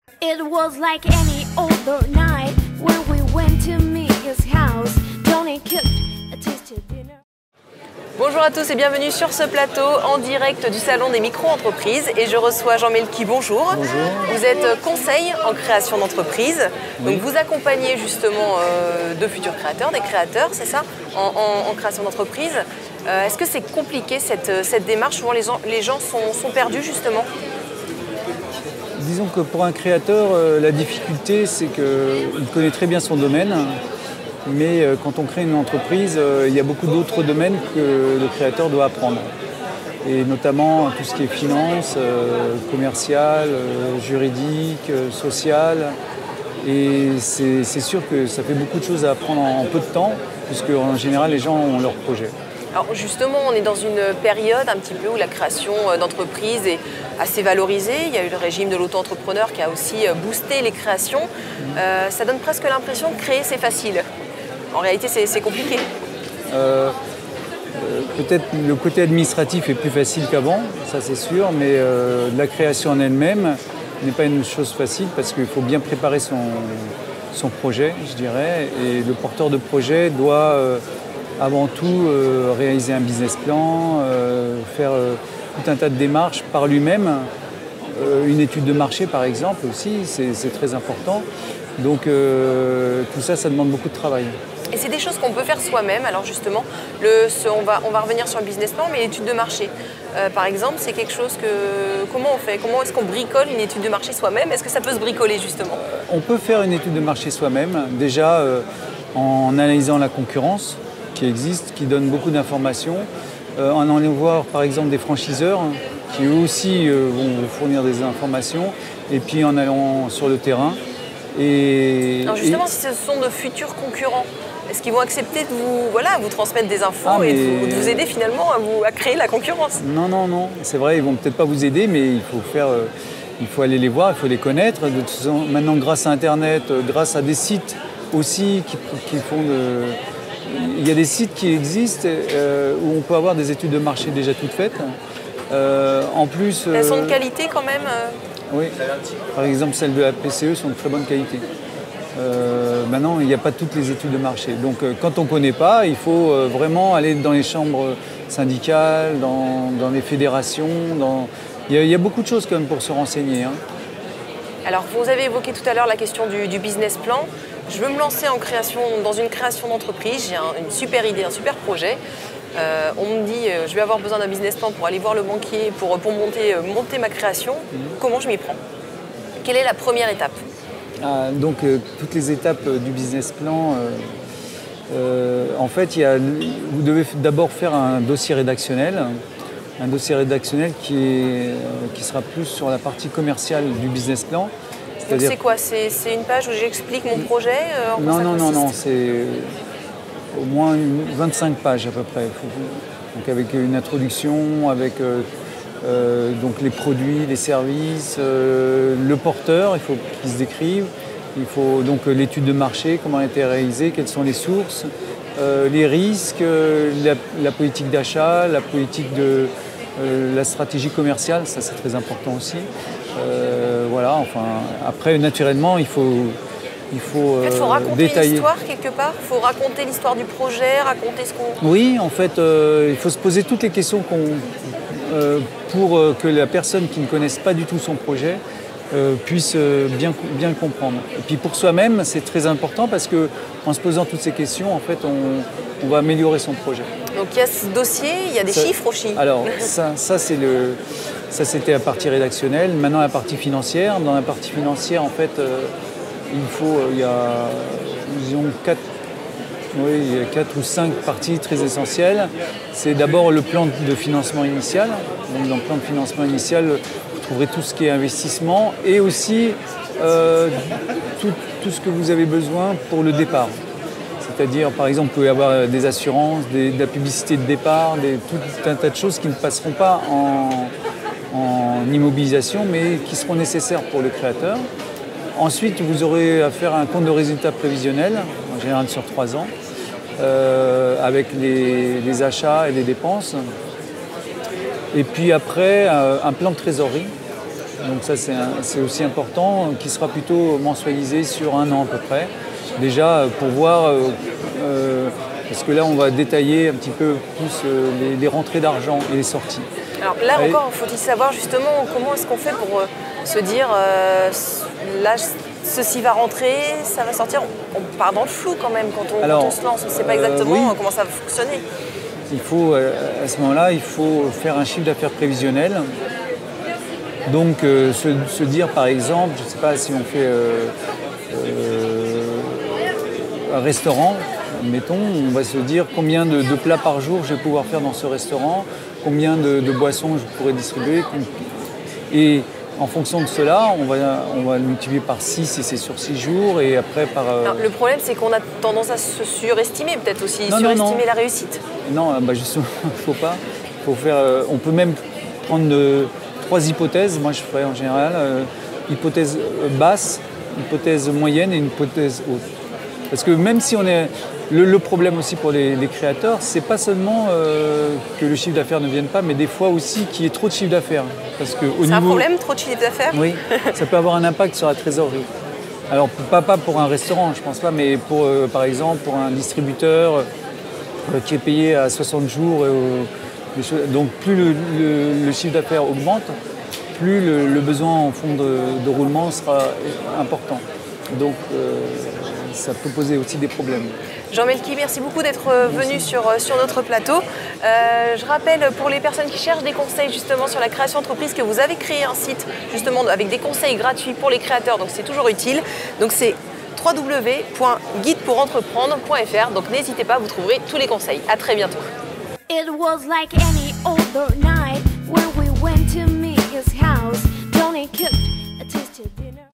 It was like any other night when we went to Mia's house. Johnny cooked a tasty dinner. Bonjour à tous et bienvenue sur ce plateau en direct du Salon des micro-entreprises et je reçois Jean Melki, bonjour. Bonjour. Vous êtes conseil en création d'entreprise, Oui. donc vous accompagnez justement de futurs créateurs, des créateurs, c'est ça, en création d'entreprise. Est-ce que c'est compliqué cette démarche? Souvent les gens sont perdus justement. Disons que pour un créateur, la difficulté, c'est qu'il connaît très bien son domaine, mais quand on crée une entreprise, il y a beaucoup d'autres domaines que le créateur doit apprendre. Et notamment tout ce qui est finance, commercial, juridique, social. Et c'est sûr que ça fait beaucoup de choses à apprendre en peu de temps, puisque en général, les gens ont leur projet. Alors justement, on est dans une période un petit peu où la création d'entreprise est assez valorisée. Il y a eu le régime de l'auto-entrepreneur qui a aussi boosté les créations. Ça donne presque l'impression que créer, c'est facile. En réalité, c'est compliqué. Peut-être le côté administratif est plus facile qu'avant, ça c'est sûr, mais la création en elle-même n'est pas une chose facile parce qu'il faut bien préparer son projet, je dirais. Et le porteur de projet doit avant tout réaliser un business plan, faire tout un tas de démarches par lui-même. Une étude de marché par exemple aussi, c'est très important. Donc tout ça, ça demande beaucoup de travail. Et c'est des choses qu'on peut faire soi-même. Alors justement, on va revenir sur le business plan, mais l'étude de marché, par exemple, c'est quelque chose que... Comment on fait? Comment est-ce qu'on bricole une étude de marché soi-même? Est-ce que ça peut se bricoler justement? On peut faire une étude de marché soi-même, déjà en analysant la concurrence qui existe, qui donne beaucoup d'informations, en allant voir par exemple des franchiseurs qui eux aussi vont vous fournir des informations, et puis en allant sur le terrain. Alors justement, si ce sont de futurs concurrents, est-ce qu'ils vont accepter de vous transmettre des infos et de vous aider finalement à créer la concurrence? Non, c'est vrai, ils vont peut-être pas vous aider, mais il faut aller les voir, il faut les connaître. De toute façon, maintenant, grâce à Internet, grâce à des sites aussi qui font il y a des sites qui existent où on peut avoir des études de marché déjà toutes faites. En plus, elles sont de qualité quand même. Oui, par exemple celles de la PCE sont de très bonne qualité. Maintenant, il n'y a pas toutes les études de marché. Donc quand on ne connaît pas, il faut vraiment aller dans les chambres syndicales, dans les fédérations. Il y a beaucoup de choses quand même pour se renseigner. Hein. Alors vous avez évoqué tout à l'heure la question du business plan. Je veux me lancer dans une création d'entreprise. J'ai une super idée, un super projet. On me dit je vais avoir besoin d'un business plan pour aller voir le banquier, pour monter ma création. Comment je m'y prends? Quelle est la première étape? Donc toutes les étapes du business plan, en fait vous devez d'abord faire un dossier rédactionnel. Un dossier rédactionnel qui sera plus sur la partie commerciale du business plan. Donc c'est quoi? C'est une page où j'explique mon projet? Non, c'est au moins 25 pages à peu près. Donc avec une introduction, avec donc les produits, les services, le porteur, il faut qu'il se décrive. Il faut donc l'étude de marché, comment elle a été réalisée, quelles sont les sources, les risques, la politique d'achat, la politique de la stratégie commerciale, ça c'est très important aussi. Voilà, enfin, après naturellement il faut raconter détailler. une histoire quelque part. Il faut raconter l'histoire du projet, raconter ce qu'on... Oui, en fait, il faut se poser toutes les questions pour que la personne qui ne connaisse pas du tout son projet puisse bien le comprendre. Et puis pour soi-même, c'est très important parce qu'en se posant toutes ces questions, en fait, on va améliorer son projet. Donc il y a ce dossier, il y a des chiffres aussi. Alors ça c'était la partie rédactionnelle. Maintenant la partie financière. Dans la partie financière, en fait, il y a disons 4 ou 5 parties très essentielles. C'est d'abord le plan de financement initial. Donc dans le plan de financement initial, vous trouverez tout ce qui est investissement et aussi tout ce que vous avez besoin pour le départ. C'est-à-dire, par exemple, vous pouvez avoir des assurances, de la publicité de départ, tout un tas de choses qui ne passeront pas en immobilisation, mais qui seront nécessaires pour le créateur. Ensuite, vous aurez à faire un compte de résultat prévisionnel, en général sur 3 ans, avec les achats et les dépenses. Et puis après, un plan de trésorerie. Donc ça c'est aussi important, qui sera plutôt mensualisé sur 1 an à peu près. Déjà pour voir, parce que là on va détailler un petit peu plus les rentrées d'argent et les sorties. Alors là encore, faut-il savoir justement comment est-ce qu'on fait pour se dire là ceci va rentrer, ça va sortir. On part dans le flou quand même quand on se lance, on ne sait pas exactement comment ça va fonctionner. Il faut, à ce moment-là, il faut faire un chiffre d'affaires prévisionnel. Donc se dire par exemple, je ne sais pas si on fait un restaurant, mettons, on va se dire combien de plats par jour je vais pouvoir faire dans ce restaurant, combien de boissons je pourrais distribuer. Et en fonction de cela, on va le multiplier par 6 si c'est sur 6 jours et après par... Alors, le problème, c'est qu'on a tendance à se surestimer, peut-être aussi, surestimer la réussite. Non, justement, il ne faut pas. On peut même prendre 3 hypothèses. Moi, je ferais en général hypothèse basse, hypothèse moyenne et une hypothèse haute. Parce que même si on est... Le problème aussi pour les créateurs, c'est pas seulement que le chiffre d'affaires ne vienne pas, mais des fois aussi qu'il y ait trop de chiffre d'affaires. C'est un problème, trop de chiffre d'affaires? Oui, ça peut avoir un impact sur la trésorerie. Alors pas pour un restaurant, je pense pas, mais par exemple pour un distributeur qui est payé à 60 jours. Donc plus le chiffre d'affaires augmente, plus le besoin en fonds de roulement sera important. Donc ça peut poser aussi des problèmes. Jean Melki, merci beaucoup d'être venu sur notre plateau. Je rappelle pour les personnes qui cherchent des conseils justement sur la création d'entreprise que vous avez créé un site justement avec des conseils gratuits pour les créateurs, donc c'est toujours utile. Donc c'est www.guidepourentreprendre.fr, donc n'hésitez pas, vous trouverez tous les conseils. À très bientôt. It was like any other night when we went to Mia's house. Johnny cooked a tasty dinner.